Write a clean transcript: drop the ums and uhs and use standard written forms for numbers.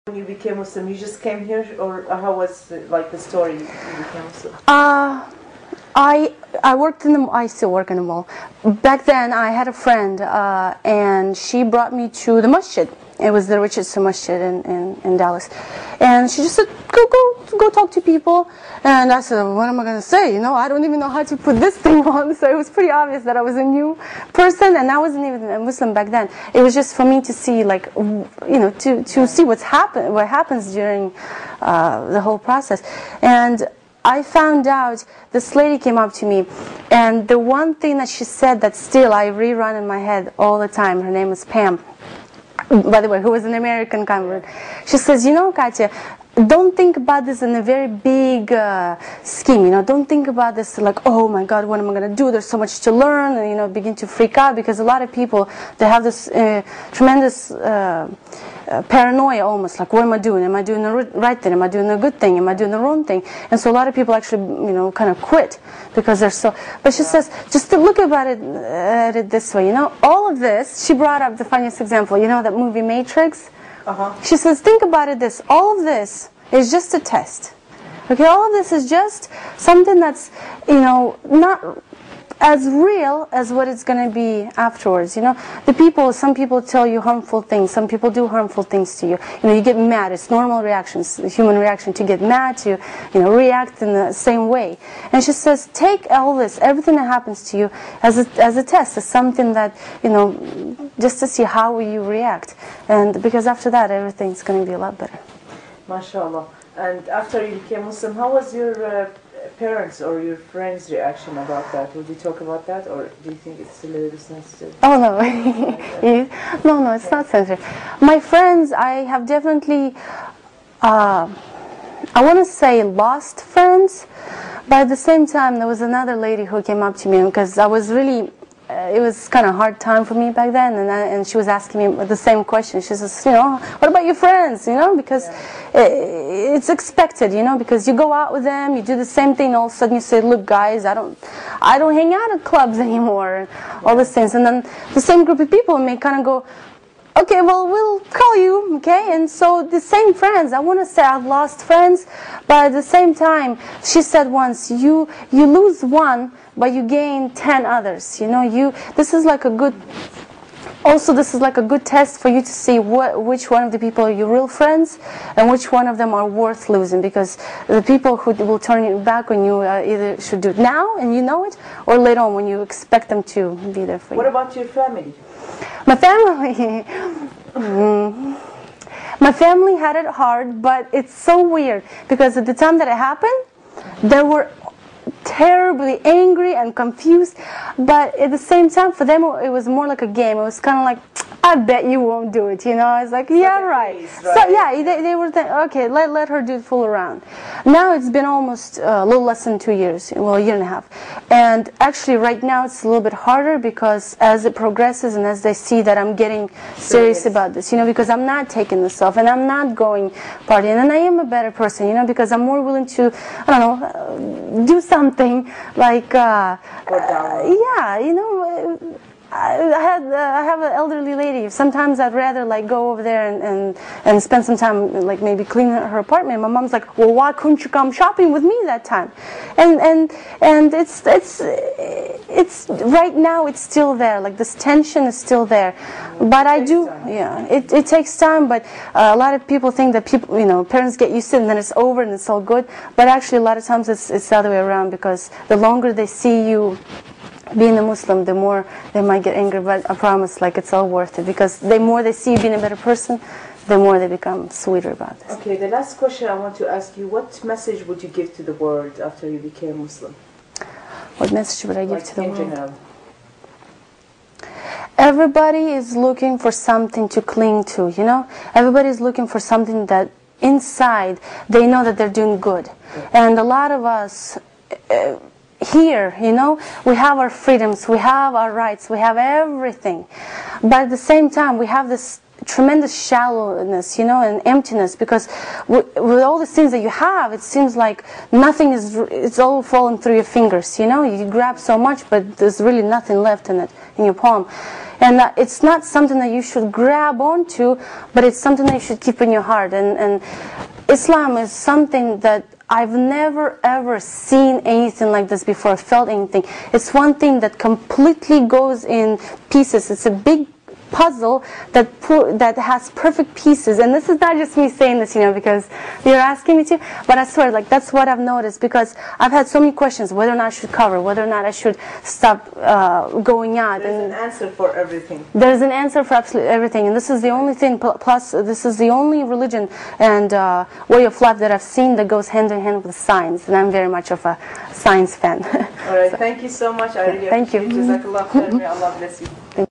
When you became Muslim, you just came here, or how was like the story you became Muslim? I worked in the. I still work in the mall. Back then, I had a friend, and she brought me to the masjid. It was the richest masjid in Dallas, and she just said, "Go talk to people." And I said, "What am I going to say? You know, I don't even know how to put this thing on." So it was pretty obvious that I was a new person, and I wasn't even a Muslim back then. It was just for me to see, like, you know, to see what happens during the whole process, and I found out this lady came up to me, and the one thing that she said that still I rerun in my head all the time, her name is Pam, by the way, who was an American convert. She says, "You know, Katia, don't think about this in a very big scheme, you know, don't think about this like, oh my God, what am I going to do? There's so much to learn," and, you know, begin to freak out, because a lot of people, they have this tremendous paranoia almost, like, what am I doing? Am I doing the right thing? Am I doing the good thing? Am I doing the wrong thing? And so a lot of people actually, you know, kind of quit because they're so, but she says, just to look about it, at it this way, you know, all of this, she brought up the funniest example, you know, that movie Matrix? She says, think about it this, all of this is just a test. Okay, all of this is just something that's, you know, not as real as what it's going to be afterwards. You know, some people tell you harmful things, some people do harmful things to you. You know, you get mad, it's normal reactions, the human reaction to get mad, to, you know, react in the same way. And she says, take all this, everything that happens to you as a test, as something that, you know, just to see how you react. And because after that, everything's going to be a lot better. MashaAllah. And after you became Muslim, how was your parents or your friends' reaction about that? Would you talk about that, or do you think it's a little bit sensitive? Oh no, no, it's not sensitive. My friends, I have definitely, I want to say lost friends, but at the same time, there was another lady who came up to me, because I was really, it was kind of a hard time for me back then, and she was asking me the same question. She says, you know, what about your friends? You know, because it's expected, you know, because you go out with them, you do the same thing, all of a sudden you say, look guys, I don't hang out at clubs anymore, and all these things. And then the same group of people may kind of go, okay, well, we'll call you, okay? And so the same friends, I want to say I've lost friends, but at the same time, she said once, you lose one, but you gain 10 others. You know, this is like a good test for you to see which one of the people are your real friends and which one of them are worth losing, because the people who will turn you back on you either should do it now and you know it, or later on when you expect them to be there for you. What about your family? My family, my family had it hard, but it's so weird, because at the time that it happened, they were terribly angry and confused, but at the same time, for them, it was more like a game. It was kind of like, I bet you won't do it, you know. I was like, yeah, right. So yeah, they were okay, let her do it, fool around. Now it's been almost a little less than 2 years, well, a year and a half. And actually right now it's a little bit harder, because as it progresses and as they see that I'm getting serious about this, you know, because I'm not taking this off and I'm not going partying, and I am a better person, you know, because I'm more willing to, I don't know, do something like, yeah, you know, I have an elderly lady. Sometimes I'd rather like go over there and spend some time like maybe cleaning her apartment. My mom's like, well, why couldn't you come shopping with me that time? And it's right now it's still there. Like this tension is still there. But I do, yeah, it takes time. But a lot of people think that people, you know, parents get used to it and then it's over and it's all good. But actually a lot of times it's the other way around, because the longer they see you being a Muslim, the more they might get angry, but I promise, like, it's all worth it, because the more they see you being a better person, the more they become sweeter about this. Okay, the last question I want to ask you, what message would you give to the world after you became Muslim? What message would I give to the world? In general. Everybody is looking for something to cling to, you know? Everybody is looking for something that inside they know that they're doing good. And a lot of us here, you know, we have our freedoms, we have our rights, we have everything, but at the same time we have this tremendous shallowness, and emptiness, because with all the things that you have, it seems like nothing is, it's all falling through your fingers, you grab so much, but there's really nothing left in your palm. And it's not something that you should grab onto, but it's something that you should keep in your heart. And Islam is something that I've never ever seen anything like this before, felt anything. It's one thing that completely goes in pieces. It's a big puzzle that has perfect pieces, and this is not just me saying this, because you're asking me to, but I swear, like, that's what I've noticed, because I've had so many questions whether or not I should cover, whether or not I should stop going out. There's an answer for everything. There's an answer for absolutely everything, and this is the only thing, plus this is the only religion and way of life that I've seen that goes hand in hand with science, and I'm very much of a science fan. All right, thank you so much. I really appreciate it. Jazakallah khair. May Allah bless you.